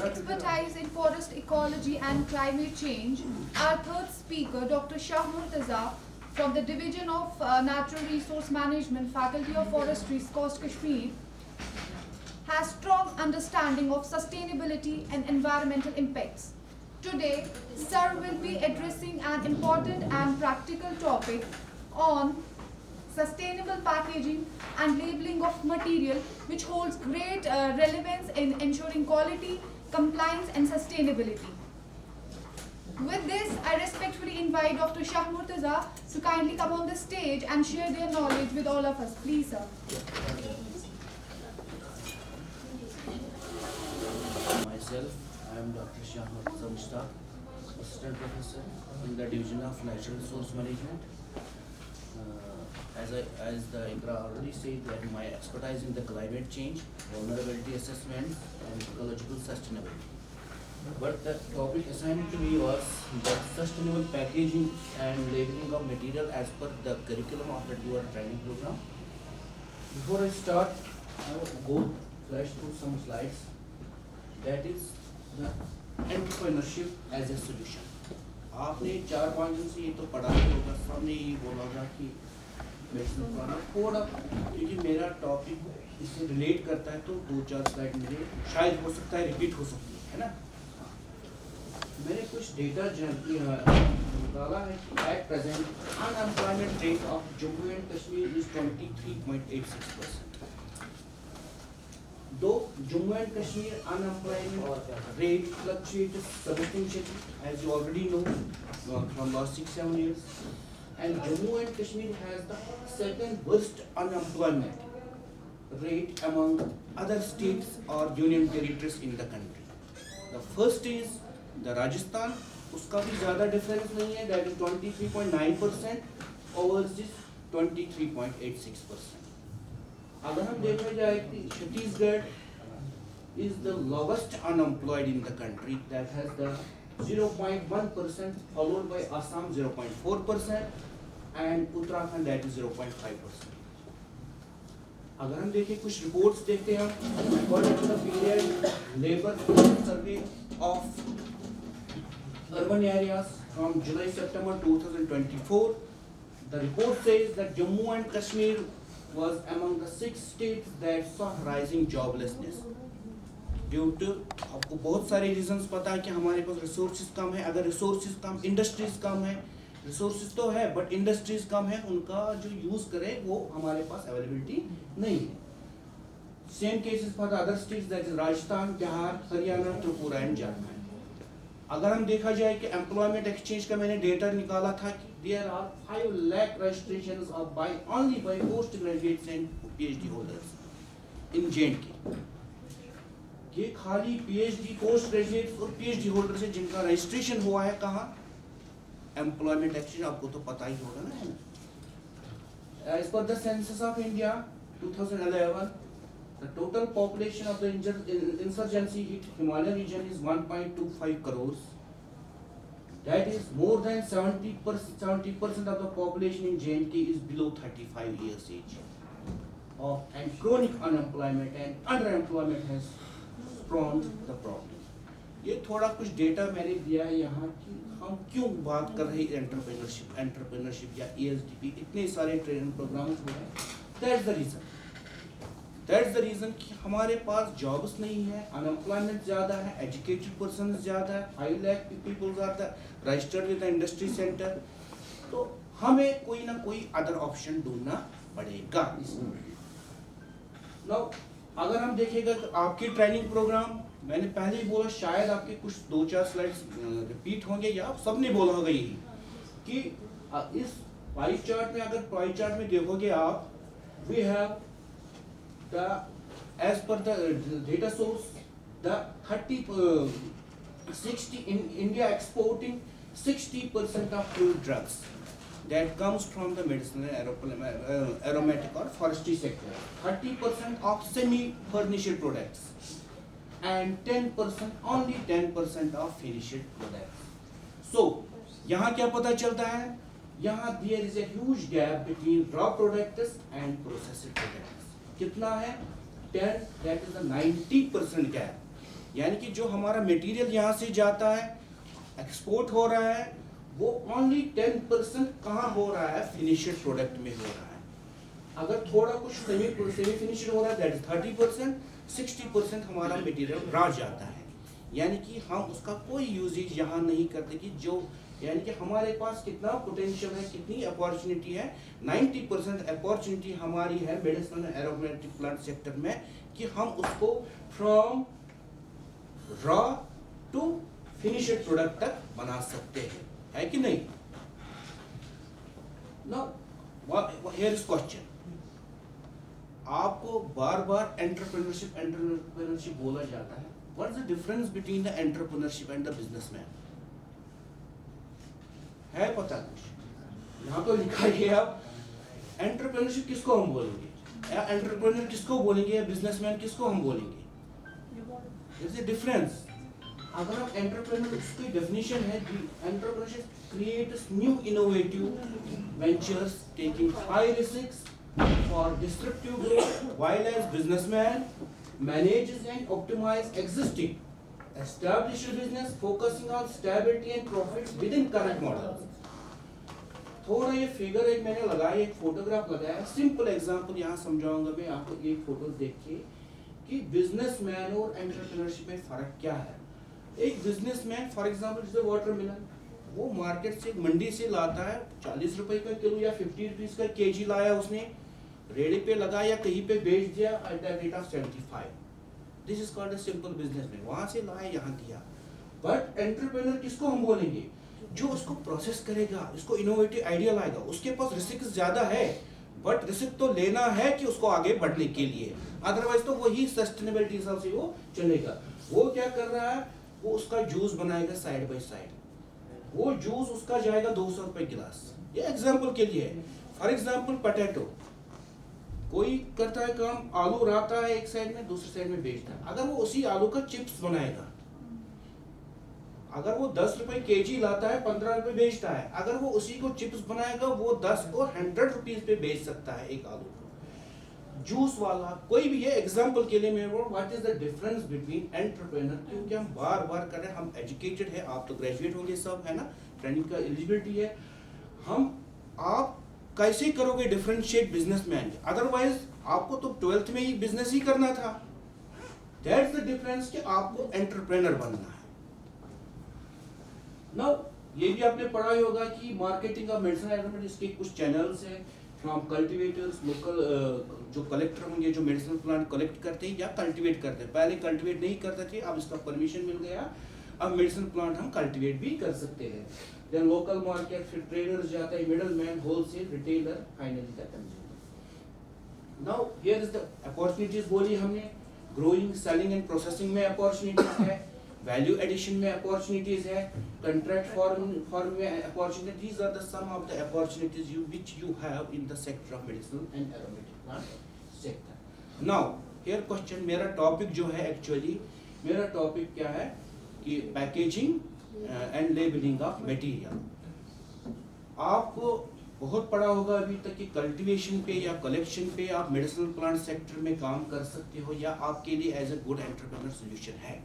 expertise in forest ecology and climate change, our third speaker, Dr. Shah Murtaza, from the Division of Natural Resource Management, Faculty of Forestry, Coast Kashmir, has strong understanding of sustainability and environmental impacts. Today, Sir will be addressing an important and practical topic on sustainable packaging and labeling of material, which holds great relevance in ensuring quality, compliance and sustainability. With this, I respectfully invite Dr. Shah Murtaza to kindly come on the stage and share their knowledge with all of us. Please, sir. Myself, I am Dr. Shah Murtaza Mushtaq, Assistant Professor in the Division of Natural Resource Management. As the Ikra already said, that my expertise in the climate change, vulnerability assessment and ecological sustainability. But the topic assigned to me was the sustainable packaging and labeling of material as per the curriculum of the dual training program. Before I start, I will go flash through some slides. That is the entrepreneurship as a solution. आपने 4-5 दिन से ये तो पढ़ा ही होगा, सबने यही बोला था कि मेडिसिन पढ़ाना थोड़ा, क्योंकि मेरा टॉपिक इससे रिलेट करता है तो 2-4 स्लाइड मेरे शायद हो सकता है रिपीट हो सकती है ना। मैंने कुछ डेटा निकाला है कि at present unemployment rate of Jammu and Kashmir is 23.86%. Though Jammu and Kashmir unemployment rate fluctuates substantially, as you already know, from last 6-7 years, and Jammu and Kashmir has the second worst unemployment rate among other states or union territories in the country. The first is the Rajasthan, उसका भी ज़्यादा difference नहीं है, that is 23.9% over this 23.86%. अगर हम देखा जाए कि Chhattisgarh is the lowest unemployed in the country, that has the 0.1%, followed by Assam 0.4% and Uttarakhand that is 0.5%. अगर हम देखें कुछ रिपोर्ट्स देखते हैं हम, according to the period labor survey of urban areas from July-September 2024, the report says that Jammu and Kashmir was among the 6 states that saw rising joblessness. Due to आपको बहुत सारे रीजंस पता है कि हमारे पास रिसोर्सेज कम है. अगर रिसोर्सेज कम, industries कम है, रिसोर्सेज तो है बट इंडस्ट्रीज कम है, उनका जो यूज करें वो हमारे पास अवेलेबिलिटी नहीं है. Same cases for the other states, that is Rajasthan, Bihar, Haryana, Tripura and Jharkhand. अगर हम देखा जाए कि एम्प्लॉयमेंट एक्सचेंज का मैंने डेटा निकाला था कि there are 5 lakh registrations of by only by post graduates and PhD holders in J and K. ये खाली पीएचडी, पोस्ट ग्रेजुएट्स और पीएचडी होल्डर्स हैं जिनका रजिस्ट्रेशन हुआ है कहाँ, एम्प्लॉयमेंट एक्सचेंज. आपको तो पता ही होगा ना, है ना. As per the census of India 2011, the total population of the insurgency hit Himalayan region is 1.25 crores. That is more than 70% of the population in J&K is below 35 years age. And chronic unemployment and underemployment has spawned the problem. ये थोड़ा कुछ data मैंने दिया है यहाँ कि हम क्यों बात कर रहे हैं एंटरप्रेन्योरशिप या ESDP. इतने सारे ट्रेनिंग प्रोग्राम्स हुए हैं. That's the reason कि हमारे पास जॉब्स नहीं है, अनएम्प्लॉयमेंट ज़्यादा है, एजुकेटेड पर्सन ज़्यादा है, 5 lakh people are the registered with the industry centre. तो हमें कोई ना कोई अदर ऑप्शन ढूंढना पड़ेगा. नाउ अगर हम देखेगा कि आपके ट्रेनिंग प्रोग्राम, मैंने पहले ही बोला, शायद आपके कुछ 2-4 स्लाइड्स रिपीट होंगे या आप सबने बोला होगा यही कि इस पाई चार्ट में, अगर पाई चार्ट में देखोगे आप, we have as per the data source, the 60 in India exporting 60% of food drugs that comes from the medicinal, aromatic or forestry sector, 30% of semi-furnished products, and 10%, only 10% of finished products. So, यहाँ क्या पता चलता है? यहाँ there is a huge gap between raw products and processed products. कितना है? 10, that is the 90% gap. यानी कि जो हमारा मटेरियल यहाँ से जाता है, एक्सपोर्ट हो रहा है, वो ओनली 10% कहाँ हो रहा है, फिनिश्ड प्रोडक्ट में हो रहा है। अगर थोड़ा कुछ सेमी फिनिश्ड हो रहा है, दैट इज 30%, 60% हमारा मटेरियल रह जाता है। यानी कि हम उसका कोई यूजेज यहाँ नहीं करते कि जो, यानी कि हमारे पास कितना पोटेंशियल है, कितनी अपॉर्चुनिटी है। 90% अपॉर्चुनिटी हमारी है medicinal and aromatic plant sector में कि हम उसको from raw to finished product तक बना सकते हैं, है कि नहीं। नाउ हियर इज क्वेश्चन, आपको बार बार एंटरप्रेन्योरशिप बोला जाता है। What is the difference between the entrepreneurship and the businessman? है पता कुछ? यहाँ तो लिखा है आप एंटरप्रेन्योरशिप किसको हम बोलेंगे, या एंटरप्रेन्योर किसको बोलेंगे, या बिजनेसमैन किसको हम बोलेंगे? There's a difference. अगर आप एंटरप्रेन्योर, उसकी डेफिनेशन है कि entrepreneurship creates new innovative ventures taking high risks for disruptive growth, while as businessman manages and optimize existing established business focusing on stability and profits within current models. थोड़ा ये figure एक मैंने लगाया, एक photograph लगाया, simple example यहाँ समझाऊंगा मैं आपको। एक फोटो देखिए कि बिजनेसमैन और एंटरप्रेन्योरशिप में फर्क क्या है। एक बिजनेसमैन फॉर एग्जांपल जैसे वाटरमेलन, वो मार्केट से मंडी से लाता है, 40 रुपए का किलो या 50 रुपीज का केजी लाया, उसने रेडी पे लगा या कहीं पे बेच दिया at the rate of 75। This is called a simple businessman. वहां से लाया, यहाँ दिया। बट एंटरप्रेन्योर किसको हम बोलेंगे? जो उसको प्रोसेस करेगा, उसको इनोवेटिव आइडिया लाएगा। उसके पास रिस्क ज्यादा है, बट रिस्क तो लेना है कि उसको आगे बढ़ने के लिए, अदरवाइज तो वही सस्टेनेबिलिटी हिसाब से वो चलेगा। वो क्या कर रहा है, वो उसका जूस बनाएगा साइड बाय साइड। वो जूस उसका जाएगा 200 रुपए गिलास। ये एग्जाम्पल के लिए है। फॉर एग्जाम्पल पोटैटो, कोई करता है काम, आलू रहता है एक साइड में, दूसरी साइड में बेचता है। अगर वो उसी आलू का चिप्स बनाएगा, अगर वो 10 रुपए केजी लाता है, 15 रुपए बेचता है। अगर वो उसी को चिप्स बनाएगा, वो 10 को 100 रुपीज पे बेच सकता है एक आलू को। जूस वाला कोई भी, ये एग्जांपल के लिए मैं बोल, what is the difference between entrepreneur, क्योंकि हम बार बार कर रहे हैं, हम एजुकेटेड है, आप तो ग्रेजुएट होंगे सब, है ना, ट्रेनिंग का एलिजिबिलिटी है। आप कैसे करोगे डिफरेंशिएट बिजनेसमैन? अदरवाइज आपको तो 12th में ही बिजनेस ही करना था। दैट्स द डिफरेंस कि आपको एंटरप्रेन्योर बनना है। नाउ ये भी आपने पढ़ा ही होगा कि मार्केटिंग ऑफ मेडिसिन एग्रीमेंट, इसके कुछ चैनल्स हैं, फ्रॉम कल्टीवेटर्स, लोकल जो कलेक्टर होंगे, जो मेडिसिनल प्लांट कलेक्ट करते हैं या कल्टीवेट करते हैं। पहले कल्टीवेट नहीं करते थे, अब इसका परमिशन मिल गया, अब मेडिसिन प्लांट हम कल्टीवेट भी कर सकते हैं। देन लोकल मार्केट, फिर ट्रेडर्स जाता है, middle man, wholesale, retailer, finally the consumer. Now here is the opportunities बोली हमने, ग्रोइंग, सेलिंग एंड प्रोसेसिंग में अपॉर्चुनिटीज है, वैल्यू एडिशन में अपॉर्चुनिटीज है, कंट्रैक्ट फॉर्म में opportunities. These are the some of the opportunities which you have in the sector of medicinal and aromatic plant sector. Now here question, मेरा topic जो है, actually मेरा topic क्या है कि packaging and labelling of material. आपको बहुत पढ़ा होगा अभी तक कि कल्टीवेशन पे या कलेक्शन पे आप मेडिसिनल प्लांट सेक्टर में काम कर सकते हो, या आपके लिए as a good entrepreneur solution है।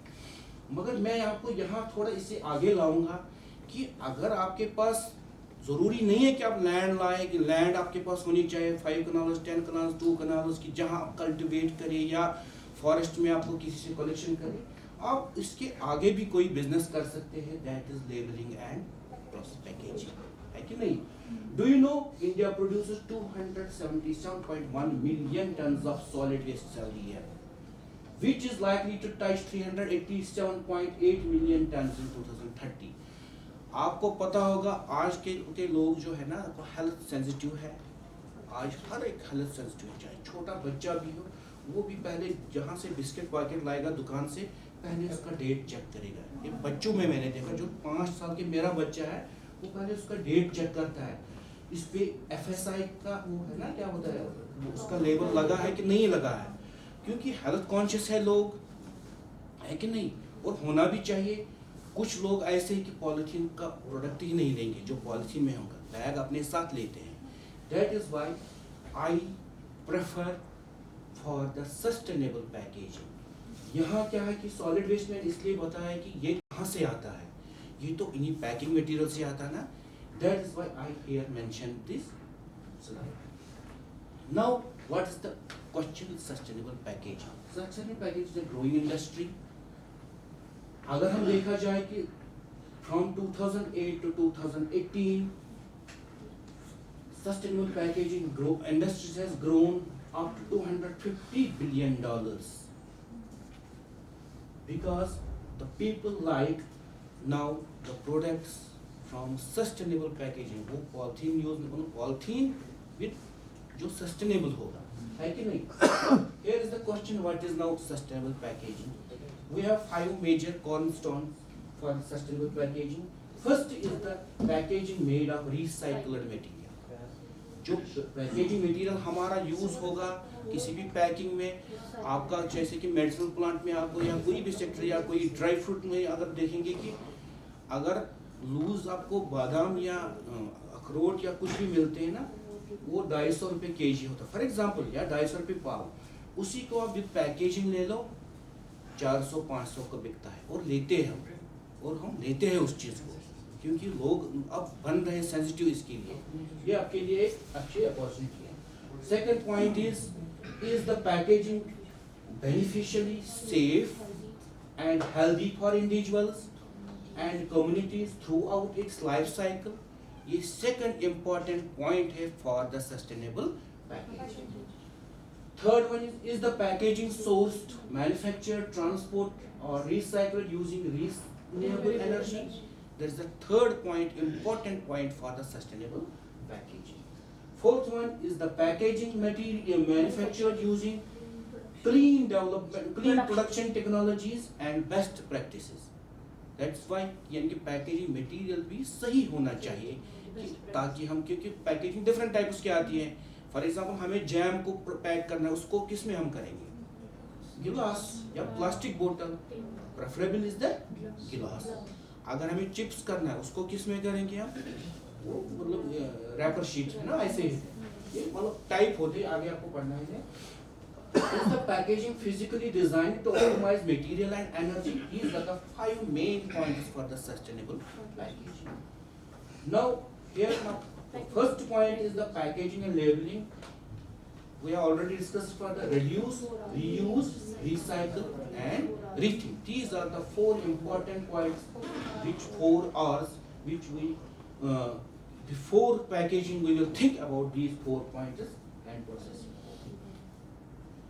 मगर मैं आपको यहाँ थोड़ा इससे आगे लाऊंगा कि अगर आपके पास, जरूरी नहीं है कि आप लैंड लाए, कि लैंड आपके पास होनी चाहिए 5 कनाल्स, 10 कनाल्स, 2 कनाल्स की, जहाँ आप कल्टिवेट करें या फॉरेस्ट में आपको किसी से कलेक्शन करें। आप इसके आगे भी कोई बिजनेस कर सकते हैं, that is labelling and process packaging, है कि नहीं। Do you know India produces 277.1 million tons of solid waste every year, which is likely to touch 387.8 million tons in 2030. आपको पता होगा आज के लोग जो है ना, हेल्थ सेंसिटिव है। आज हर एक हेल्थ सेंसिटिव है, चाहे छोटा बच्चा भी हो, वो भी पहले जहाँ से बिस्किट पैकेट लाएगा दुकान से, पहले उसका डेट चेक करेगा। ये बच्चों में मैंने देखा, जो 5 साल के मेरा बच्चा है, वो पहले उसका डेट चेक करता है, इस पे FSI का वो है ना, क्या होता है, उसका लेबल लगा है कि नहीं लगा है, क्योंकि हेल्थ कॉन्शियस है लोग, है कि नहीं, और होना भी चाहिए। कुछ लोग ऐसे ही कि पॉलिथीन का प्रोडक्ट ही नहीं लेंगे, जो पॉलिथीन में होगा, बैग अपने साथ लेते हैं। That is why I prefer for the sustainable packaging. यहाँ क्या है कि सॉलिड वेस्ट में इसलिए बताया कि ये कहाँ से आता है, ये तो इन्हीं पैकिंग मटेरियल से आता है ना. That is why I hear mention this slide. Now what is the question sustainable packaging. Sustainable packaging is a growing industry. अगर हम देखा जाए कि from 2008 to 2018 sustainable packaging industries has grown up to $250 billion because the people like now the products from sustainable packaging. वो polythene use में polythene with जो sustainable होगा, है कि नहीं. Here is the question, what is now sustainable packaging? We have 5 major cornerstones for sustainable packaging. First is the packaging made of recycled material. जो packaging material हमारा use होगा किसी भी पैकिंग में, आपका जैसे कि मेडिसिनल प्लांट में आपको या कोई भी सेक्टर या कोई ड्राई फ्रूट में अगर देखेंगे कि अगर लूज आपको बादाम या अखरोट या कुछ भी मिलते हैं ना, वो 250 रुपये केजी होता है फॉर एग्जांपल, या 250 रुपये पाव. उसी को आप विद पैकेजिंग ले लो 400-500 का बिकता है और लेते हैं और हम लेते हैं उस चीज़ को, क्योंकि लोग अब बन रहे हैं सेंसिटिव इसके लिए. ये आपके लिए एक अच्छी अपॉर्चुनिटी है. Second point is the packaging beneficially safe and healthy for individuals and communities through out it's life cycle. ये सेकंड इंपॉर्टेंट पॉइंट है for the sustainable packaging. Third one is the packaging sourced, manufactured, transport or recycled using renewable energy. That is the third point, important point for the sustainable packaging. Fourth one is the packaging material manufactured using clean development, clean production technologies and best practices. That's why यानी कि packaging material भी सही होना चाहिए कि ताकि हम, क्योंकि packaging different types की आती है. फॉर एग्जाम्पल हमें जैम को पैक करना है, उसको किस में हम करेंगे, गिलास या प्लास्टिक बोतल, प्रेफरेबल इज द गिलास. अगर हमें चिप्स करना है उसको किस में करेंगे हम, वो मतलब रैपर शीट है ना, ऐसे ये मतलब टाइप होते हैं, आगे आपको पढ़ना है. Is the packaging physically designed to optimize material and energy? These are the 5 main points for the sustainable packaging. Now the first point is the packaging and labeling. We have already discussed for the reduce, reuse, recycle and rethink. These are the 4 important points, which 4 R's, which we before packaging we will think about these 4 points and processing.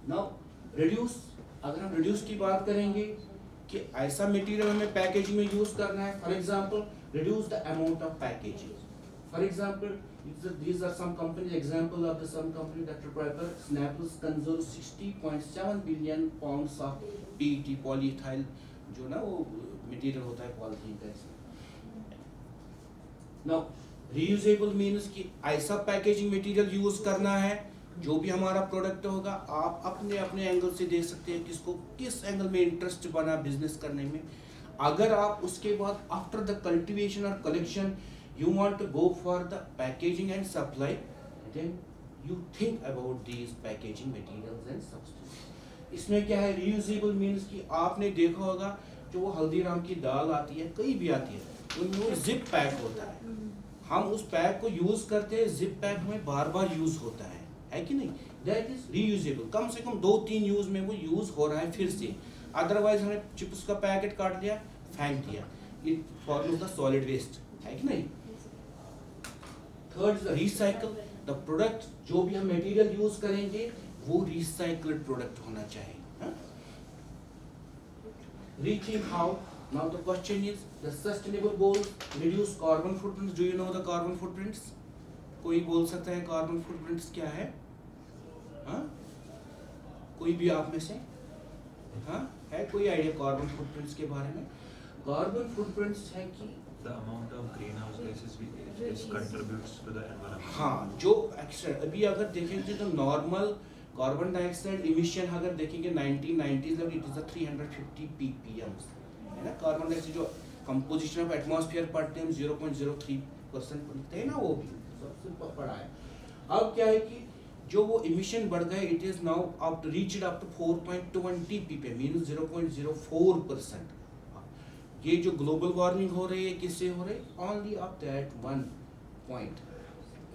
Now reduce, अगर हम reduce की बात करेंगे कि ऐसा material हमें packaging में use करना है. For example reduce the amount of packaging. For example, these are some companies, example of the some company that prepare Snapples consumes 60.7 billion pounds of PET polyethyl, जो ना वो मटेरियल होता है polythene का. Now reusable means कि ऐसा packaging material use करना है, जो भी हमारा प्रोडक्ट होगा आप अपने अपने एंगल से देख सकते हैं किसको किस एंगल में इंटरेस्ट बना बिजनेस करने में. अगर आप उसके बाद आफ्टर द कल्टीवेशन और collection you want to go for the packaging and supply, then you think about these packaging materials and substances. इसमें क्या है, reusable means कि आपने देखा होगा जो वो हल्दीराम की दाल आती है, कहीं भी आती है, उनमें वो जिप पैक होता है. हम उस पैक को यूज करते हैं, जिप पैक हमें बार बार यूज होता है कि नहीं. That is reusable. कम से कम 2-3 यूज में वो यूज हो रहा है फिर से. अदरवाइज हमने चिप्स का पैकेट काट लिया, फेंक दिया, it forms the solid waste, है कि नहीं. Third is recycle. The product जो भी हम मटेरियल यूज करेंगे वो रिसाइक्ल्ड प्रोडक्ट होना चाहिए. Rethink how. Now the question is the sustainable goal reduce carbon footprints. Do you know the carbon footprints? कोई बोल सकता है कार्बन फुटप्रिंट्स क्या है? कोई भी आप में से है कोई आइडिया कार्बन फुटप्रिंट्स के बारे में? कार्बन फुटप्रिंट्स है कि the amount of greenhouse gases which contributes to the environment. हाँ, जो एक्स्ट्रा अभी अगर देखेंगे तो नॉर्मल कार्बन डाइऑक्साइड इमिशन अगर देखेंगे 1990s में इट इज 350 ppm है ना. कार्बन डाइऑक्साइड जो कंपोजिशन ऑफ एटमॉस्फेयर पढ़ते हैं 0.03% लिखते हैं ना, वो भी सबसे पढ़ा है. अब क्या है कि जो वो इमिशन बढ़ गए, it is now up reached up to 4.20 ppm means 0.04%. ये जो ग्लोबल वार्मिंग हो रही है किससे हो रही है? Only of that one point,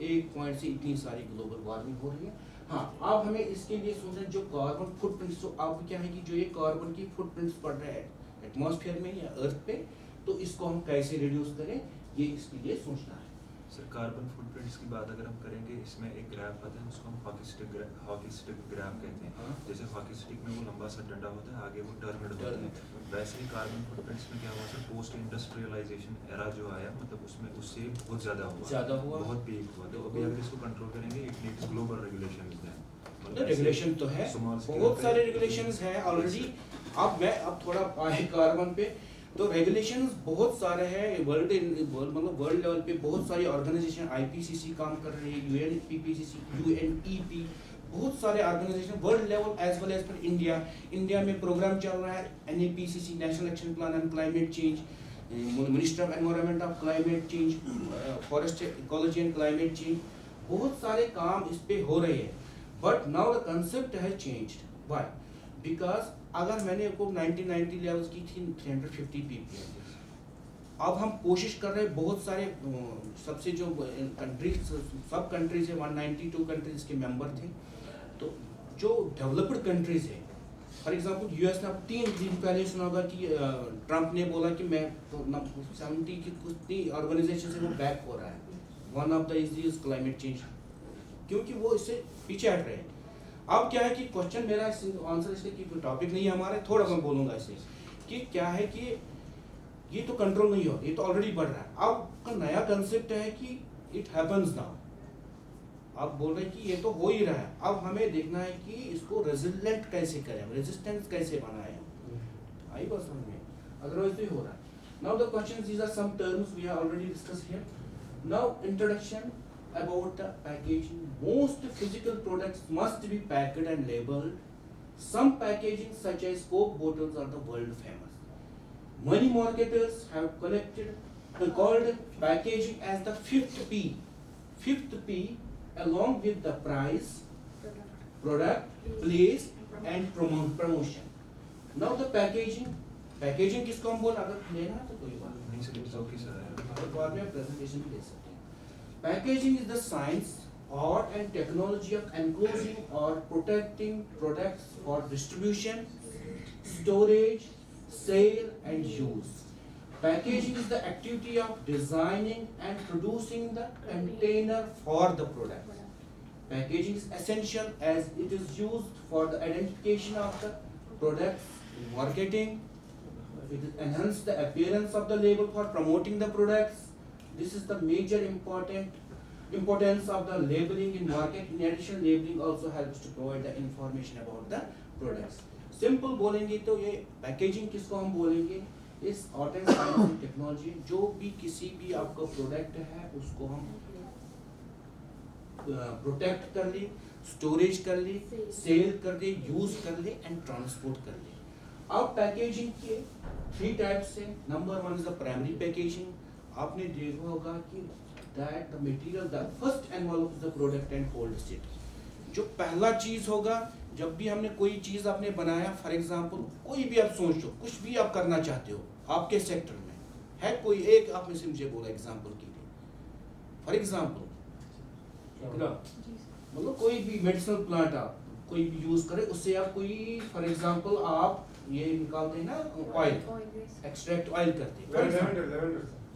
एक पॉइंट से इतनी सारी ग्लोबल वार्मिंग हो रही है. हाँ, अब हमें इसके लिए सोचना जो कार्बन फुटप्रिंट्स, तो अब क्या है कि जो ये कार्बन की फुटप्रिंट्स पड़ रहे हैं एटमॉस्फेयर में या अर्थ पे, तो इसको हम कैसे रिड्यूस करें, ये इसके लिए सोचना है. सर कार्बन फुटप्रिंट्स की बात अगर हम करेंगे, इसमें एक ग्राफ आता है उसको हम हॉकी स्टिक ग्राफ कहते हैं. हाँ. जैसे हॉकी स्टिक में वो लंबा सा डंडा होता है, आगे वो टर्मिड होता है. Pyramid. वैसे ही कार्बन फुटप्रिंट्स में क्या हुआ सर, पोस्ट इंडस्ट्रियलाइजेशन एरा जो आया, मतलब उसमें उससे बहुत ज़्यादा हुआ, बहुत पीक हुआ. तो अभी अगर इसको कंट्रोल करेंगे, it needs global regulation. Regulation तो है, बहुत सारे रेगुलेशंस हैं ऑलरेडी. अब थोड़ा आए कार्बन पे, तो रेगुलेशंस बहुत सारे हैं. वर्ल्ड लेवल पे बहुत सारी ऑर्गेनाइजेशन, आईपीसीसी काम कर रही है, यूएनपीपीसीसी, यूएनईपी, बहुत सारे organization world level as well as पर इंडिया में प्रोग्राम चल रहा है NEPCC, national action plan on climate change, minister of environment of climate change, forest ecology and climate change, बहुत सारे काम इस पे हो रहे हैं. But now the concept has changed. Why? Because अगर मैंने को 1990 लेवल्स की थी 350 ppm, अब हम कोशिश कर रहे हैं बहुत सारे सबसे जो कंट्रीज, सब कंट्रीज है, 192 कंट्रीज के मेंबर थे. तो जो डेवलप्ड कंट्रीज है, फॉर एग्जांपल यूएस ने, अब 3 दिन पहले सुना होगा कि ट्रंप ने बोला कि मैं 70 की कुछ ऑर्गेनाइजेशन से वो बैक हो रहा है. One of the is climate change, क्योंकि वो इससे पीछे हट रहे हैं. अब क्या है कि क्वेश्चन मेरा आंसर इसके की टॉपिक नहीं है हमारे, थोड़ा मैं बोलूँगा इसे कि क्या है कि ये तो कंट्रोल नहीं हो, ये तो ऑलरेडी बढ़ रहा है. अब का नया कंसेप्ट है कि इट हैपन्स नाउ. आप बोल रहे हैं कि ये तो हो ही रहा है, अब हमें देखना है कि इसको रेजिलेंट कैसे करें, रेजिस्टेंस कैसे बनाएं. आई बात समझ में? अदरवाइज तो हो रहा है. Now the question, these are some terms we have already discussed here. Now introduction about the packaging. Most physical products must be packed and labeled. Some packaging such as Coke bottles are the world famous. Many marketers have called packaging as the fifth P. Fifth P along with the price, product, place and promotion. Now the packaging किसको हम बोल, अगर लेना है तो कोई बात नहीं सर, इट्स ओके सर. और बाद में प्रेजेंटेशन भी दे सकते हैं. Packaging is the science, art and technology of enclosing or protecting products for distribution, storage, sale and use. Packaging is the activity of designing and producing the container for the product. Packaging is essential as it is used for the identification of the products, marketing. It enhances the appearance of the label for promoting the products. This is the major importance of the labeling in market. In addition, labeling also helps to provide the information about the products. Simple बोलेंगे तो ये packaging किसको हम बोलेंगे, इस art and science and technology, जो भी किसी भी आपका प्रोडक्ट है उसको हम प्रोटेक्ट कर ले, स्टोरेज कर ले, सेल कर ले, यूज कर ले एंड ट्रांसपोर्ट कर ले. अब पैकेजिंग के 3 टाइप्स है. Number 1 is the primary packaging. आपने देखा होगा कि that the material, the first envelope is the product and holds it. जो पहला चीज होगा, जब भी हमने कोई चीज आपने बनाया, फॉर एग्जांपल कोई भी आप सोच लो, कुछ भी आप करना चाहते हो आपके सेक्टर में है, कोई एक आप में से मुझे बोला एग्जांपल के लिए. फॉर एग्जांपल मतलब कोई भी मेडिसिनल प्लांट आप कोई भी यूज करे, उससे आप कोई फॉर एग्जांपल आप ये निकालते हैं ना ऑयल, एक्सट्रैक्ट ऑयल करते हैं,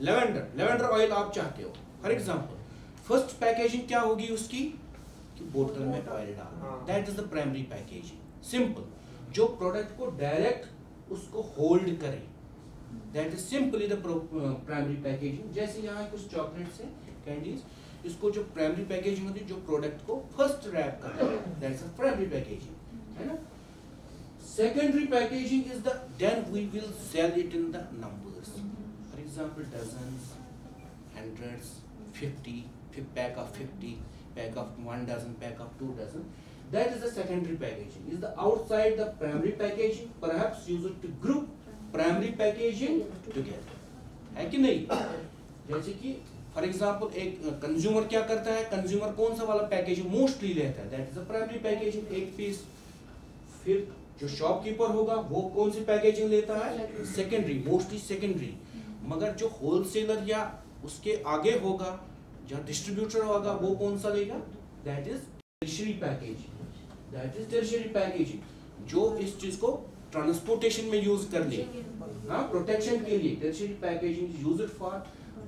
लेवेंडर ऑयल आप चाहते हो. फॉर एग्जांपल फर्स्ट पैकेजिंग क्या होगी उसकी, कि बोतल में ऑयल डालना. That is the primary packaging. Simple, जो प्रोडक्ट को डायरेक्ट उसको होल्ड करे, that is simply the primary packaging. जैसे यहाँ कुछ चॉकलेट्स हैं, कैंडीज, इसको जो प्राइमरी पैकेजिंग होती है, जो प्रोडक्ट को फर्स्ट रैप करता है, दैट इज प्राइमरी पैकेजिंग, है ना. Secondary packaging is the then we will sell it in the numbers. For example dozens, hundreds, 50, pack of 50, pack of 1 dozen, pack of 2 dozen. That is the secondary packaging. Is the outside the primary packaging, perhaps used to group primary packaging together. है कि नहीं? जैसे कि for example एक consumer क्या करता है, consumer कौन सा वाला पैकेजिंग मोस्टली लेता है, that is the primary packaging, एक पीस। फिर जो शॉपकीपर होगा वो कौन सी पैकेजिंग लेता है, सेकेंडरी, मोस्टली सेकेंडरी। मगर जो होलसेलर या उसके आगे होगा या डिस्ट्रीब्यूटर होगा वो कौन सा लेगा, that is tertiary packaging, that is tertiary packaging, जो इस चीज को ट्रांसपोर्टेशन में यूज कर ले, हाँ, प्रोटेक्शन के लिए। Tertiary packaging is used for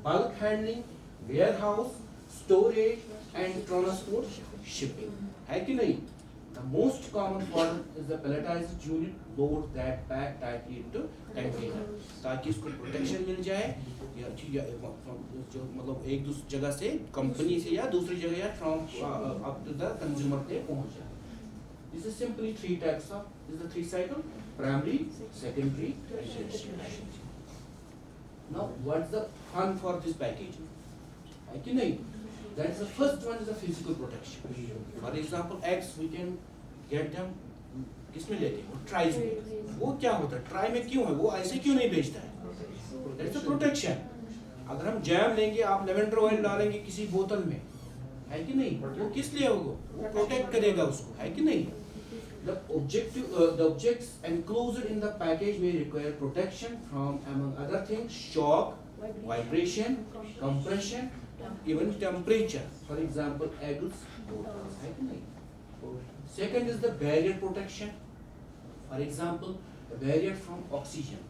bulk handling, warehouse, storage and transport, shipping, है कि नहीं। The most common form is the pelletized unit, load that pack tightly into container, ताकि इसको प्रोटेक्शन मिल जाए या जो मतलब एक दूसरी जगह से, कंपनी से या दूसरी जगह या from up to the consumer पे पहुंच जाए। This is simply three types of, this is the three cycle: primary, secondary, and tertiary. Now, what's the fun for this packaging? है कि नहीं? That's the first one is the physical protection. For example, eggs we can get them किसमें लेते हैं? वो tries में। वो क्या होता है? ट्राई में क्यों है? वो ऐसे क्यों नहीं बेचता है? That's the protection. अगर हम जैम लेंगे, आप लेवेंडर ऑयल डालेंगे किसी बोतल में, है कि नहीं? वो किस लिए होगा? वो प्रोटेक्ट करेगा उसको, है कि नहीं? The objects enclosed in the package may require protection from, among other things, shock, vibration, compression, even temperature. For example, eggs, bottles. Second is the barrier protection. For example, a barrier from oxygen.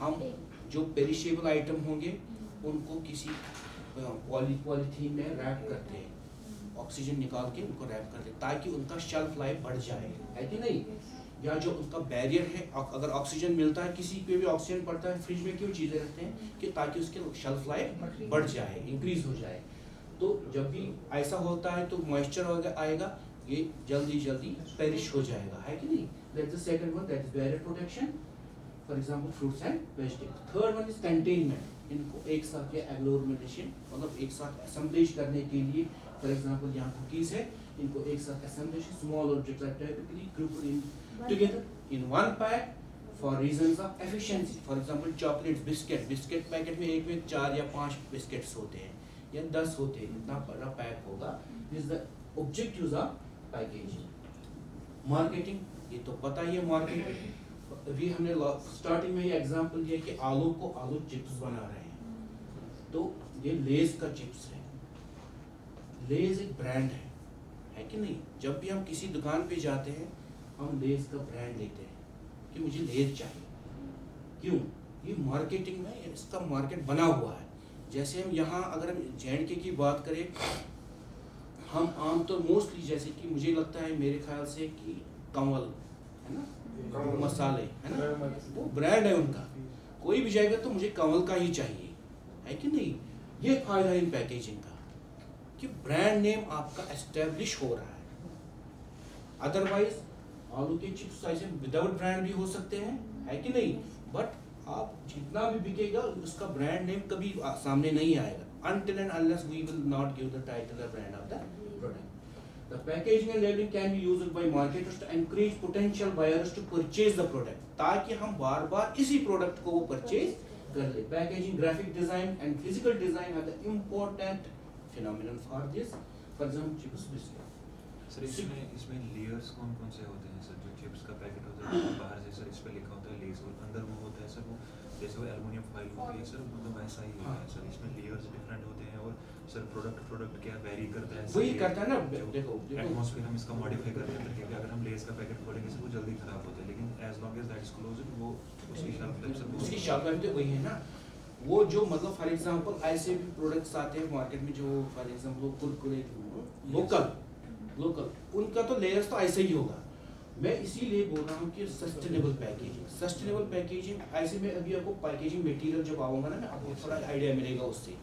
हम जो perishable item होंगे उनको किसी polythene में rap करते हैं, oxygen निकाल के उनको रैप करते हैं ताकि उनका शेल्फ लाइफ बढ़ जाए, है कि नहीं। या जो उनका बैरियर है, अगर ऑक्सीजन मिलता है, किसी पे भी ऑक्सीजन पड़ता है, फ्रिज में क्यों चीज़ें रखते हैं कि ताकि उसके शेल्फ लाइफ बढ़ जाए, इंक्रीज हो जाए। तो जब भी ऐसा होता है तो मॉइस्चर आएगा, ये जल्दी पेरिश हो जाएगा, है कि नहीं। That's the second one, that is barrier protection, for example fruits and vegetables. Third one is containment, इनको एक साथ या एग्लोमेरेशन, मतलब एक साथ असेंबलेज करने के लिए। फॉर एग्जांपल यहाँ कुकीज है, इनको एक साथ assemblation, small objects are typically grouped in together in one pack for reasons of efficiency. For example, chocolates, biscuit packet में एक में 4 या 5 बिस्किट्स होते हैं या 10 होते हैं, इतना बड़ा पैक होगा। This is the objectives of packaging. Marketing, ये तो पता ही है मार्केटिंग। अभी हमने स्टार्टिंग में ये एग्जांपल दिया कि आलू चिप्स बना रहे हैं, तो ये लेज का चिप्स है। लेज एक ब्रांड है कि नहीं। जब भी हम किसी दुकान पे जाते हैं हम लेज का ब्रांड लेते हैं कि मुझे लेज चाहिए, क्यों? ये मार्केटिंग में इसका मार्केट बना हुआ है। जैसे हम यहाँ अगर हम J&K की बात करें, हम आमतौर मोस्टली, जैसे कि मुझे लगता है मेरे ख्याल से कि कंवल है ना, मसाले है ना, वो ब्रांड है उनका। कोई भी जाएगा तो मुझे कंवल का ही चाहिए, है कि नहीं। ये फायदा है इन पैकेजिंग का कि ब्रांड नेम आपका एस्टेब्लिश हो रहा है। अदरवाइज आलू के चिप्स ऐसे विदाउट ब्रांड भी हो सकते हैं, है कि नहीं, बट आप जितना भी बिकेगा उसका ब्रांड नेम कभी सामने नहीं आएगा until and unless we will not give the title or brand of the product. The packaging and labeling can be used by marketers to encourage potential buyers to purchase the product, ताकि हम बार बार इसी product को वो purchase कर ले। Packaging, graphic design and physical design are the important phenomenon for this. For example, chips biscuit. Sir इसमें layers कौन से होते हैं सर? जो चिप्स का पैकेट होता है बाहर से सर इस पे लिखा होता है लेस, और अंदर वो होता है सर वो जैसे वो एल्युमिनियम फॉइल होती है सर, मतलब ऐसा ही होता है सर। इसमें लेयर्स डिफरेंट होते हैं और सर प्रोडक्ट क्या वेरी करता है, वही करता है ना। देखो एटमॉस्फेयर हम इसका मॉडिफाई कर देते हैं, क्योंकि अगर हम लेस का पैकेट खोलेंगे सर वो जल्दी खराब होता है, लेकिन as long as that is closed वो उसकी शेल्फ लाइफ सर उसकी शेल्फ लाइफ तो वही है ना। वो जो मतलब फॉर एग्जांपल ऐसे भी प्रोडक्ट्स आते हैं मार्केट में जो फॉर एग्जांपल कुरकुरे लोकल उनका तो लेयर्स तो ऐसे ही होगा। मैं इसीलिए बोल रहा हूँ कि सस्टेनेबल पैकेजिंग ऐसे में अभी आपको पैकेजिंग मटेरियल जब आऊँगा ना, आपको थोड़ा आइडिया मिलेगा उससे।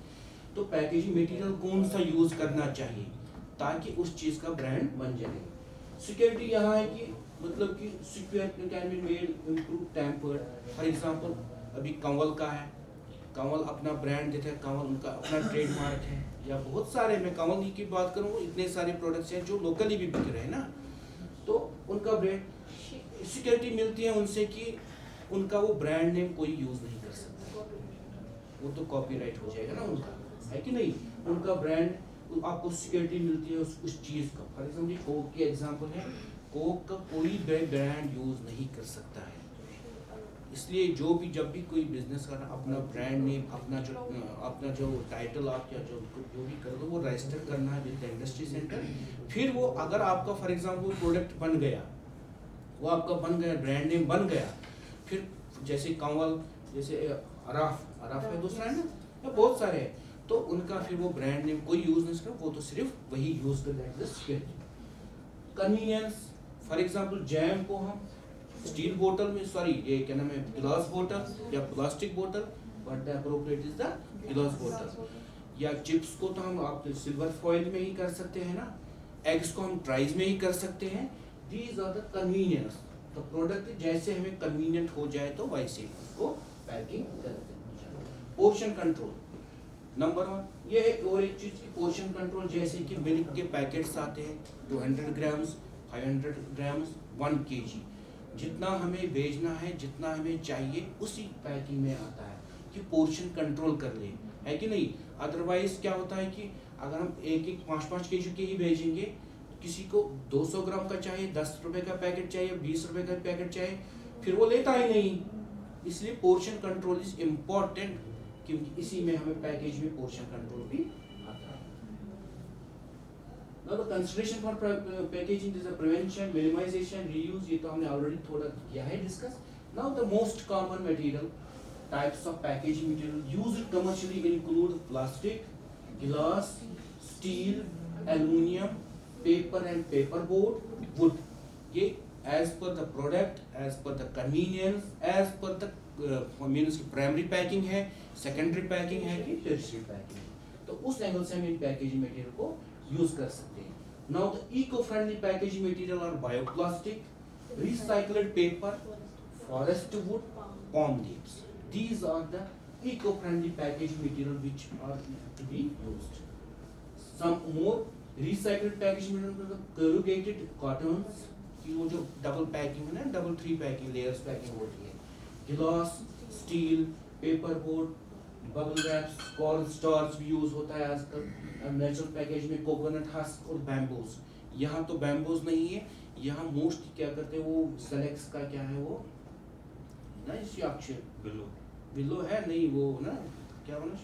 तो पैकेजिंग मटेरियल कौन सा यूज़ करना चाहिए ताकि उस चीज़ का ब्रांड बन जाए। सिक्योरिटी यहाँ है कि मतलब कि secure can be made improve tempered. For example अभी कंवल का है, कंवल अपना ब्रांड देता है, कंवल उनका अपना ट्रेडमार्क है, या बहुत सारे, मैं कंवल की बात करूँ इतने सारे प्रोडक्ट्स हैं जो लोकली भी बिक रहे हैं ना, तो उनका ब्रांड सिक्योरिटी मिलती है उनसे कि उनका वो ब्रांड नेम कोई यूज़ नहीं कर सकता, वो तो कॉपीराइट हो जाएगा ना उनका, है कि नहीं, उनका ब्रांड, आपको सिक्योरिटी मिलती है उस चीज़ का। फॉर एग्जाम्पल कोक के एग्जाम्पल है, कोक का कोई ब्रांड यूज़ नहीं कर सकता है। इसलिए जब भी कोई बिजनेस करना, अपना ब्रांड नेम, अपना जो टाइटल आप या जो भी कर दो वो रजिस्टर करना है विद इंडस्ट्री सेंटर। फिर वो अगर आपका फॉर एग्जांपल प्रोडक्ट बन गया, वो आपका बन गया, ब्रांड नेम बन गया, फिर जैसे कंवल, जैसे अराफ है दूसरा है ना, या बहुत सारे हैं, तो उनका फिर वो ब्रांड नेम कोई यूज़ नहीं कर, वो तो सिर्फ वही यूज़ कर रहे हैं। कन्वीनियंस, फॉर एग्जांपल जैम को हम स्टील बोतल में, सॉरी ये क्या नाम है, ग्लास बोतल या प्लास्टिक बोतल, but the appropriate is the glass बोतल। या चिप्स को तो हम आप सिल्वर फॉइल में ही कर सकते हैं ना, एग्स को हम ट्राइज में ही कर सकते हैं। दीज आर द कन्वीनियंस, तो प्रोडक्ट जैसे हमें कन्वीनियंट हो जाए तो वैसे उसको पैकिंग करते हैं। पोर्शन कंट्रोल नंबर 1 ये है। और एक चीज की पोर्शन कंट्रोल, जैसे कि मिल्क के पैकेट्स आते हैं 200 ग्राम्स, 500 ग्राम्स, 1 kg, जितना हमें भेजना है, जितना हमें चाहिए उसी पैकिंग में आता है कि पोर्शन कंट्रोल कर ले, है कि नहीं। अदरवाइज क्या होता है कि अगर हम एक 5-5 kg के ही भेजेंगे, किसी को 200 ग्राम का चाहिए, 10 रुपए का पैकेट चाहिए, 20 रुपए का पैकेट चाहिए, फिर वो लेता ही नहीं। इसलिए पोर्शन कंट्रोल इज इम्पोर्टेंट, क्योंकि इसी में हमें पैकेज में पोर्शन कंट्रोल भी आता है। Now the consideration for packaging is a prevention, minimization, reuse, ये तो हमने already थोड़ा किया है discuss. Now the most common material types of packaging material used commercially include plastic, glass, steel, aluminium, paper and paperboard, wood. ये as per the product, as per the convenience, as per the means की primary packing है, secondary packing है कि tertiary packing है, तो उस angle से हम इन पैकेजिंग मटेरियल को यूज कर सकते हैं। Now the eco-friendly packaging material are bioplastic, recycled paper, forest wood, palm leaves. These are the eco-friendly packaging material which are to be used. Some more recycled packaging material, corrugated cottons, कि वो जो double packing है ना, double 3 packing layers packing होती है, गिलास, steel, paper board, bubble wraps, corn starch भी use होता है आजकल। नेचुरल पैकेज में कोकोनट हस्क और बैम्बूज। यहाँ तो बैम्बूज नहीं है, यहाँ मोस्ट क्या करते हैं, वो सेलेक्स का क्या है वो ना, इसी अक्षर बिल्लो है नहीं, वो ना क्या बोला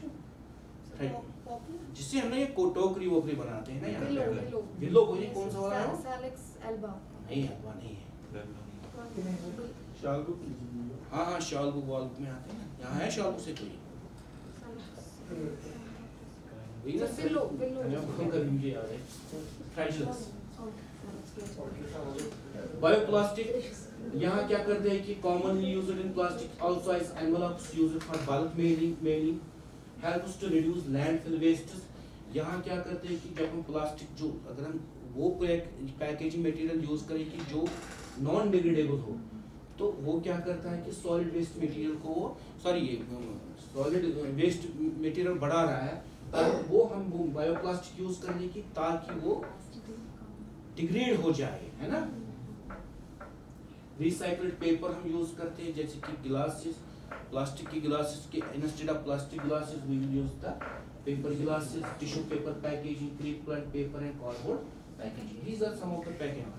जिससे हम ना ये टोकरी वोकरी बनाते हैं ना, यहाँ बिल्लो को, ये कौन सा वाला है? सैलेक्स एल्बा नहीं, एल्बा नहीं है। शालबुक, हाँ हाँ, शॉल बुक वॉल में आते हैं ना, यहाँ है शॉल बुक से कोई बिल्लो मुझे याद है। बायोप्लास्टिक, यहाँ क्या करते हैं कि commonly used in plastic also as envelopes used for bulk mailing, helps to reduce landfill waste. यहाँ क्या करते हैं कि जब हम प्लास्टिक, जो अगर हम वो पैकेजिंग मटेरियल यूज करें कि जो नॉन डिग्रेडेबल हो, तो वो क्या करता है कि सॉलिड वेस्ट मटेरियल को, सॉलिड वेस्ट मटेरियल बढ़ा रहा है, और वो हम बायोप्लास्टिक यूज करने की, ताकि वो डिग्रेड हो जाए, है ना। रिसाइक्ल्ड पेपर हम यूज करते हैं, जैसे कि ग्लासेस, प्लास्टिक की ग्लासेस के instead of plastic glasses we will use the paper glasses, tissue paper packaging, creep plant paper and cardboard packaging. These are some of the packaging.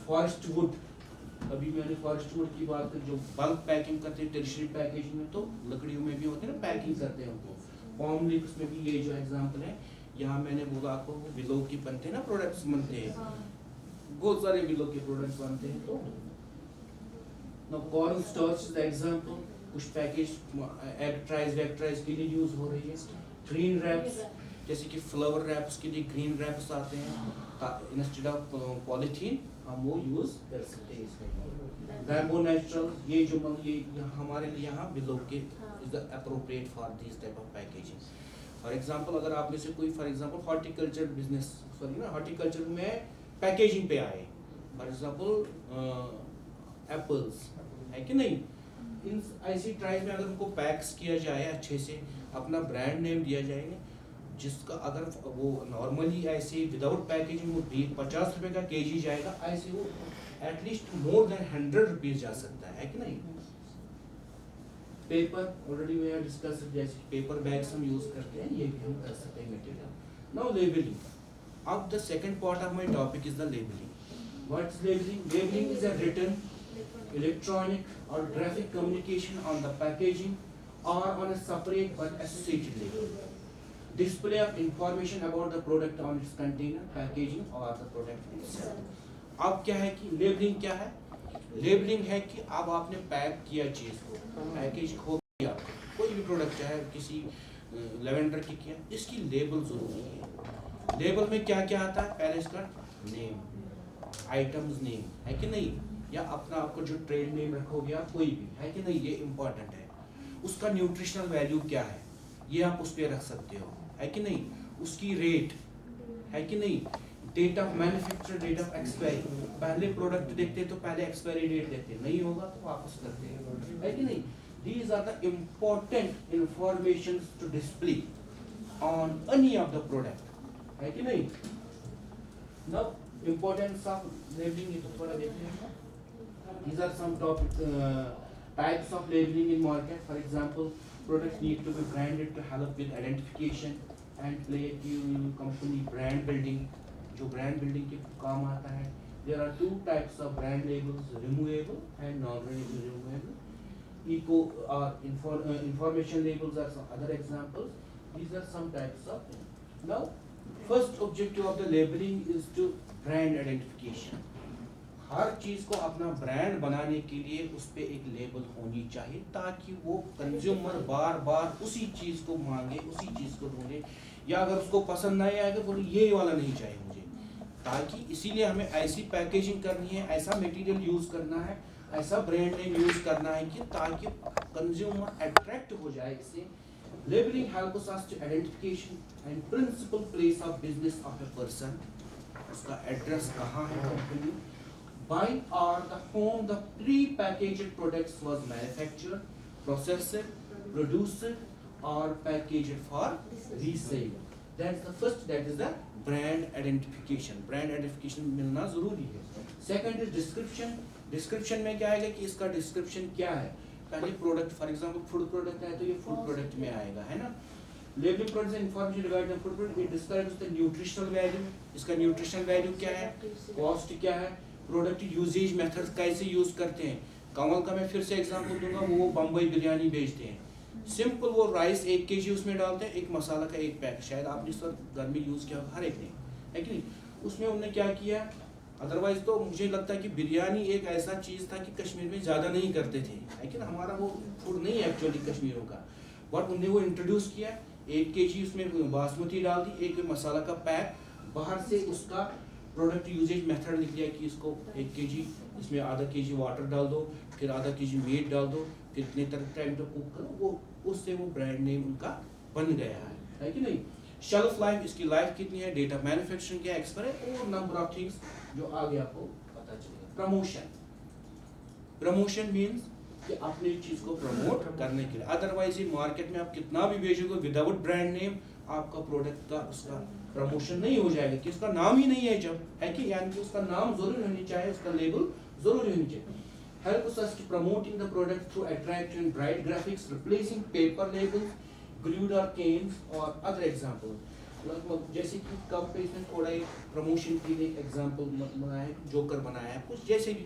Forest wood, अभी मैंने forest would की बात की, जो bulk packing करते हैं tertiary packaging में, तो लकड़ियों में भी होते हैं ना, पैकिंग करते हैं उनको। पॉम लीव्स में भी ये जो एग्जांपल है, यहाँ मैंने बोला आपको, विलो की बनते हैं ना, प्रोडक्ट्स बनते हैं, बहुत सारे विलो के प्रोडक्ट्स बनते हैं। तो now corn starch is the example, कुछ पैकेज एग ट्राइज के लिए यूज हो रही है। ग्रीन रैप्स, जैसे कि फ्लावर रैप्स के लिए ग्रीन रैप्स आते हैं, इंस्टेड ऑफ पॉलीथीन हम वो यूज कर सकते हैं इसमें। बैम्बू नेचुरल, ये जो ये हमारे लिए यहाँ बिलो के is the appropriate for this type of packaging. For example अगर आप में से कोई for example horticulture business, sorry ना, हॉर्टिकल्चर में पैकेजिंग पे आए, फॉर एग्जांपल एप्पल्स, है कि नहीं, इन ऐसी ट्राइज में अगर उनको पैक्स किया जाए अच्छे से, अपना ब्रांड नेम दिया जाएगा, जिसका अगर वो नॉर्मली ऐसे विदाउट पैकेजिंग वो 50 रुपए का केजी जाएगा, ऐसे वो एटलीस्ट मोर देन 100 रुपीज जा सकता है कि नहीं। Paper already we have discussed, जैसे पेपर बैग्स हम यूज करते हैं, ये भी हम कर सकते हैं मटेरियल। नाउ लेबलिंग, अब the second part of my topic is the labelling. What is labelling? Labelling is a written electronic or graphic communication on the packaging or on a separate but associated label. Display of information about the product on its container, packaging or the product itself. अब क्या है कि labelling क्या है? Labelling है कि अब आपने पैक किया चीज को, पैकेज खो गया, कोई भी प्रोडक्ट चाहे किसी लेवेंडर की किया, इसकी लेबल जरूरी है। लेबल में क्या क्या आता है? पहले इसका नेम, आइटम्स नेम है कि नहीं, या अपना आपको जो ट्रेड नेम रखोगे आप कोई भी, है कि नहीं, ये इंपॉर्टेंट है। उसका न्यूट्रिशनल वैल्यू क्या है, ये आप उस पर रख सकते हो, है कि नहीं। उसकी रेट, है कि नहीं। Date of manufacture, date of expiry, पहले प्रोडक्ट देखते तो पहले एक्सपायरी डेट देखते, नहीं होगा तो वापस करते हैं, है कि नहीं। These are the important information to display on any of the product, है कि नहीं। नाउ इम्पोर्टेंस ऑफ लेबलिंग, ये तो थोड़ा देखते हैं। These are some types of labeling in market. For example, products need to be branded to help with identification and play a key in company brand building. जो brand building के काम आता है. There are two types of brand labels: removable and non-removable. Eco or information labels are some other examples. These are some types of. Now, first objective of the labeling is to brand identification. हर चीज को अपना brand बनाने के लिए उस पे एक label होनी चाहिए, ताकि वो कंज्यूमर बार बार उसी चीज को मांगे, उसी चीज को ढूंढे, या अगर उसको पसंद नहीं आएगा बोले ये वाला नहीं चाहिए मुझे। ताकि इसीलिए हमें ऐसी पैकेजिंग करनी है, ऐसा मटेरियल यूज करना है, ऐसा ब्रांड नेम यूज करना है कि ताकि कंज्यूमर अट्रैक्ट हो जाए इससे। Labelling helps us to identification and principal place of business of a person, उसका एड्रेस कहाँ है company, by or the home the pre-packaged products was manufactured, processed, produced or packaged for resale. That's the first, that is the brand identification. Brand identification मिलना जरूरी है। Second is description. Description में क्या आएगा कि इसका description क्या है। पहले product, for example food product है तो ये food product में आएगा, है ना। Labeling products and information regarding the food product, it describes the nutritional value. इसका nutritional value क्या है, cost क्या है, प्रोडक्ट यूजेज मेथड कैसे यूज करते हैं। कंवल का मैं फिर से एग्जांपल दूंगा, वो बम्बई बिरयानी बेचते हैं। सिंपल वो राइस 1 kg उसमें डालते हैं, एक मसाला का एक पैक, शायद आपने इस वक्त घर में यूज किया हर एक ने, है कि नहीं। उसमें उन्होंने क्या किया, अदरवाइज तो मुझे लगता है कि बिरयानी एक ऐसा चीज़ था कि कश्मीर में ज़्यादा नहीं करते थे, लेकिन हमारा वो फूड नहीं है एक्चुअली कश्मीरों का, बट उन्होंने वो इंट्रोड्यूस किया। 1 kg उसमें बासमती डाल दी, एक मसाला का पैक, बाहर से उसका प्रोडक्ट यूजेज मेथड लिख दिया कि इसको 1 kg, इसमें आधा kg वाटर डाल दो, फिर आधा kg मीट डाल दो, फिर इतने टाइम तक कुक करो, वो उससे वो ब्रांड नेम उनका बन गया है कि नहीं। शेल्फ लाइफ, इसकी लाइफ कितनी है, डेट ऑफ मैन्युफैक्चरिंग क्या एक्सपायर, और नंबर ऑफ थिंग्स जो आगे आपको पता चलेगा। प्रमोशन, प्रमोशन मीन्स कि अपनी चीज को प्रमोट करने के लिए, अदरवाइज मार्केट में आप कितना भी बेचोगे विदाउट ब्रांड नेम, आपका प्रोडक्ट का उसका प्रमोशन नहीं हो जाएगा, कि उसका नाम ही नहीं है जब, है कि, यानी कि उसका नाम जरूर होनी चाहिए, उसका लेबल जरूर होनी चाहिए। Help us to promoting the product through attractive and bright graphics, replacing paper labels, glued or canes or other examples. जैसे कि कप पे इसमें थोड़ा एक प्रमोशन के लिए एग्जाम्पल बनाया है, जोकर बनाया है, कुछ जैसे भी,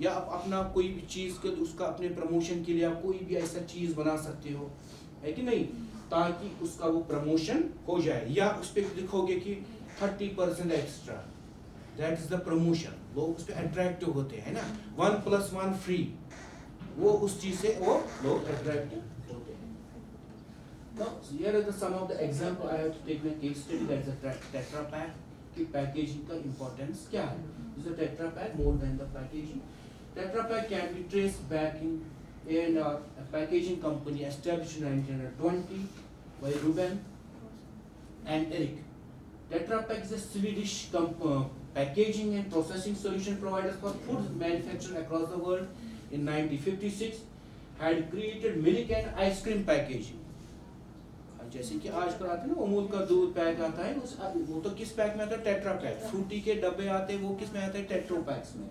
या आप अपना कोई भी चीज़ के उसका अपने प्रमोशन के लिए आप कोई भी ऐसा चीज़ बना सकते हो, है कि नहीं, ताकि उसका वो प्रमोशन हो जाए। या उस पर लिखोगे कि 30% extra, that is the promotion, लोग उस पर अट्रैक्टिव होते हैं ना, 1+1 फ्री, वो उस चीज़ से वो लोग अट्रैक्टिव होते हैं। Now, here are some of the example I have to take my case study, that is a Tetra Pak की पैकेजिंग का इम्पोर्टेंस क्या है। This is a Tetra Pak, more than the packaging. Tetra Pak can be traced back in A&R, a packaging company established in 1920 by Ruben and Erik. Tetra Pak is a Swedish packaging and processing solution providers for food manufacturing across the world. In 1956, had created milk and ice cream packaging. जैसे कि आजकल आते हैं ना, अमूल का दूध pack आता है, वो तो किस पैक में आता है, टेट्रा पैक। फ्रूटी के डब्बे आते हैं, वो किस में आते हैं, टेट्रो पैक्स में।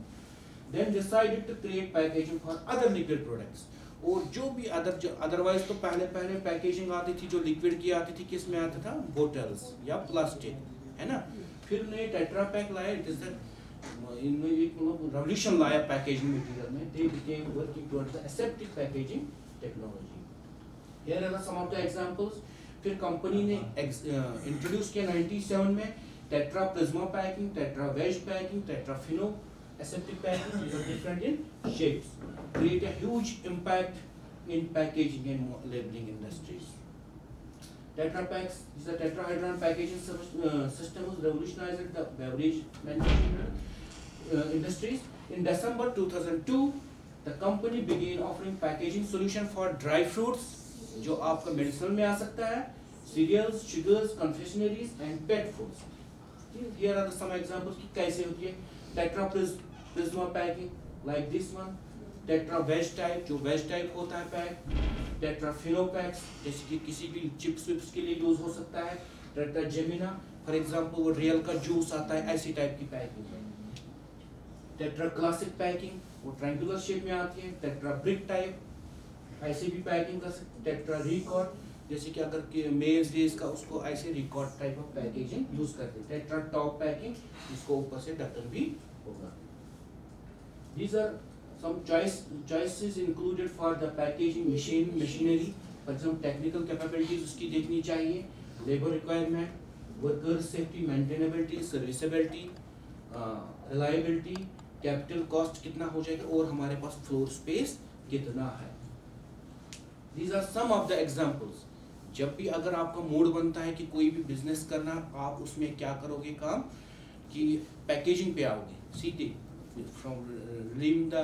Then decided to create packaging for other liquid products. और जो भी अदरवाइज तो पहले पैकेजिंग आती थी जो लिक्विड की आती थी, किस में आता था, बोटल्स या प्लास्टिक, है ना। फिर ने टेट्रा पैक लाया, इट इज इनमें एक रेवोल्यूशन लाया पैकेजिंग मटेरियल में। They became working towards the aseptic packaging technology. Here are some of the examples. फिर कंपनी ने इंट्रोड्यूस किया 97 में Tetra Prisma packing, Tetra Wedge packing, Tetra Fino aseptic packaging. These are different in shapes, create a huge impact in packaging and labeling industries. Tetra Paks, this is a tetrahedron packaging system was revolutionized the beverage manufacturing industries. In December 2002, the company began offering packaging solution for dry fruits, जो आपका medicine में आ सकता है, cereals, sugars, confectionaries and pet foods. Here are some examples कि कैसे होती है। Tetra Prisma packing like this one, Tetra Veg type जो वेज टाइप होता है पैक, Tetra Fino packs जैसे कि किसी भी चिप्स विप्स के लिए यूज हो सकता है, Tetra Gemina फॉर एग्जांपल वो रियल का जूस आता है, ऐसी टाइप की पैकिंग है। Tetra Classic पैकिंग वो ट्रायंगुलर शेप में आती है, Tetra Brick टाइप ऐसे भी पैकिंग कर सकते, Tetra Record जैसे कि अगर मेज डेज का उसको ऐसे record type of packaging use करते हैं। Tetra Top पैकिंग इसको ऊपर से ढक्कन भी होगा। These are some choices included for the packaging machinery. For example, technical capabilities उसकी देखनी चाहिए, labor requirement, worker safety, maintainability, serviceability, reliability, capital cost कितना हो जाएगा और हमारे पास floor space कितना है। These are some of the examples. जब भी अगर आपका मूड बनता है कि कोई भी बिजनेस करना, आप उसमें क्या करोगे काम कि पैकेजिंग पे आओगे सीधे फ्रॉम रिलीविंग द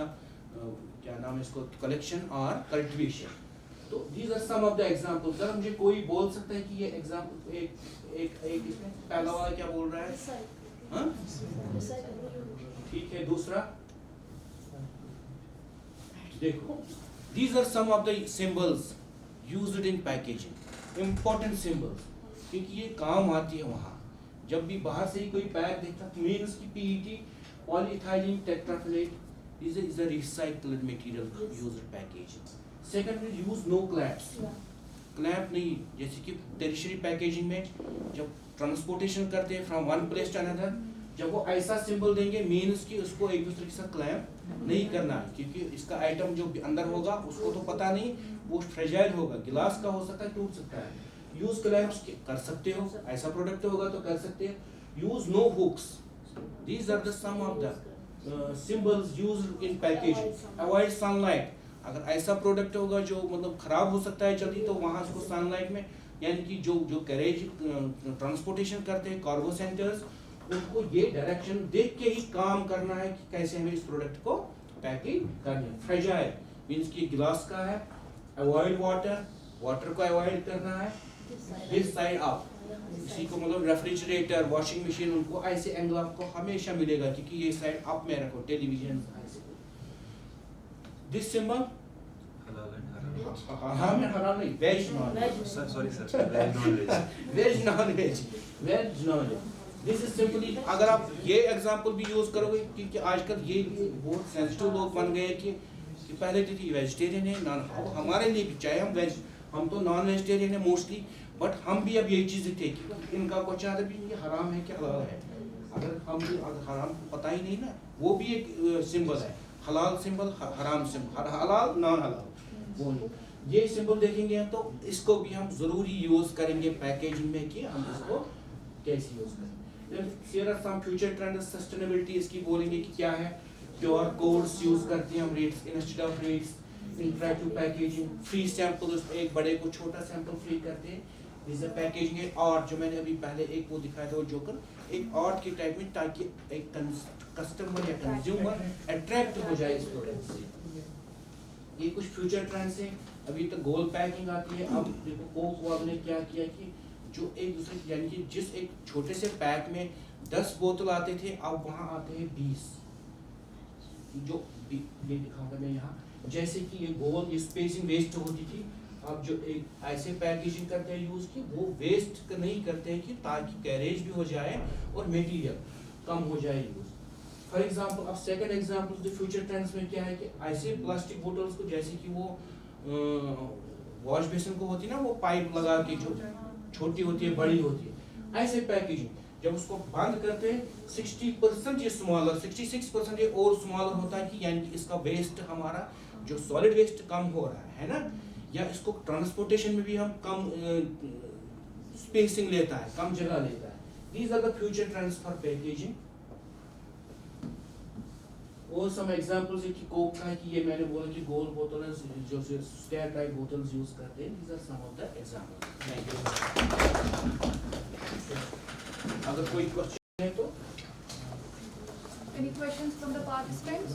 क्या नाम है इसको, कलेक्शन और कल्टीवेशन। तो these are some of the examples. Sir मुझे कोई बोल सकता है कि ये एग्जांपल एक इसमें पहला वाला क्या बोल रहा है? हाँ ठीक है, दूसरा देखो, these are some of the symbols used in packaging, important symbols, क्योंकि ये काम आती है वहाँ। जब भी बाहर से ही कोई पैक देखता तो मीन उसकी PET polyethylene tetrafilate is a recycled material used in packaging. Second is use no clamps. Clamp नहीं, जैसे कि tertiary packaging में जब ट्रांसपोर्टेशन करते हैं from one place to another, जब वो ऐसा सिंबल देंगे मीन्स कि उसको एक दूसरे के साथ क्लैम्प नहीं करना है, क्योंकि इसका आइटम जो अंदर होगा उसको तो पता नहीं, वो फ्रेजाइल होगा, गिलास का हो सकता है, टूट सकता है। यूज क्लैम्प्स कर सकते हो, ऐसा प्रोडक्ट होगा तो कर सकते हैं। Use no hooks, these are the some of the symbols used in packaging. Avoid sunlight, अगर ऐसा प्रोडक्ट होगा जो मतलब खराब हो सकता है जल्दी, तो वहाँ उसको सनलाइट में, यानी कि जो कैरेज ट्रांसपोर्टेशन करते हैं कार्गो सेंटर्स, उनको ये डायरेक्शन देख के ही काम करना है कि कैसे हमें इस प्रोडक्ट को पैकिंग करनी है। फ्रेजाइल मीन्स कि गिलास का है, अवॉइड वाटर को अवॉइड करना है, दिस साइड अप, इसी को मतलब रेफ्रिजरेटर, वॉशिंग मशीन, उनको ऐसे एंगल आपको हमेशा मिलेगा क्योंकि ये साइड अप में रखो, टेलीविजन ऐसे। दिस सिंबल हराम नहीं, veg non veg, sorry sir, veg non veg, veg non veg, veg non veg. This is simply, अगर आप ये एग्जांपल भी यूज करोगे, क्योंकि आजकल ये बहुत सेंसिटिव लोग बन गए कि पहले थी वेजिटेरियन है, नॉन, हमारे लिए भी चाहे हम वेज, हम तो नॉन वेजिटेरियन है मोस्टली, बट हम भी अब यही चीज़ें थे कि इनका कुछ आता भी ये हराम है क्या हलाल है, अगर हम भी हराम पता ही नहीं ना, वो भी एक सिंबल है, हलाल सिंबल, हराम सिंबल, हलाल नॉन हलाल, वो नहीं। ये सिंबल देखेंगे तो इसको भी हम ज़रूरी यूज़ करेंगे पैकेजिंग में कि हम इसको कैसे यूज़ करें। Here are some future trends, sustainability इसकी बोलेंगे कि क्या है, QR कोड्स यूज़ करते हैं हम, rates instead of rates, interactive packaging, free sample, एक बड़े को छोटा सैंपल फ्री करते हैं। दिस इज पैकेजिंग है, और जो मैंने अभी पहले एक वो दिखाया था वो जोकर, एक आर्ट की टाइप में, ताकि एक कस्टमर या कंज्यूमर अट्रैक्ट हो जाए इस प्रोडक्ट से। ये कुछ फ्यूचर ट्रेंड्स हैं। अभी तो गोल पैकिंग आती है। अब देखो कोक वालों ने क्या किया कि जो एक दूसरे, यानी कि जिस एक छोटे से पैक में 10 बोतल आते थे, अब वहाँ आते हैं 20। जो ये दिखाऊंगा मैं यहाँ, जैसे कि ये गोल, ये स्पेसिंग वेस्ट होती थी, अब जो एक ऐसे पैकेजिंग करते हैं यूज़ की, वो वेस्ट नहीं करते हैं कि ताकि कैरेज भी हो जाए और मटेरियल कम हो जाए यूज़। फॉर एग्जांपल, अब सेकंड एग्जांपल जो फ्यूचर ट्रेंड्स में क्या है कि ऐसे प्लास्टिक बोतल्स को, जैसे कि वो वॉश बेसिन को होती है ना वो पाइप लगा के जो छोटी होती है बड़ी होती है, ऐसे पैकेजिंग जब उसको बंद करते हैं 60% ये स्मॉलर 66% ये और स्मॉलर होता है कि यानी कि इसका वेस्ट हमारा जो सॉलिड वेस्ट कम हो रहा है ना, या इसको ट्रांसपोर्टेशन में भी हम कम स्पेसिंग लेता है, कम जगह लेता है. These are the future trends for packaging. और some examples है कि कोक का है कि ये मैंने बोला कि गोल बोतल जो स्टेयर टाइप बोतल्स यूज करते हैं. These are some of the examples. Thank you. अगर कोई क्वेश्चन है तो Any questions from the participants?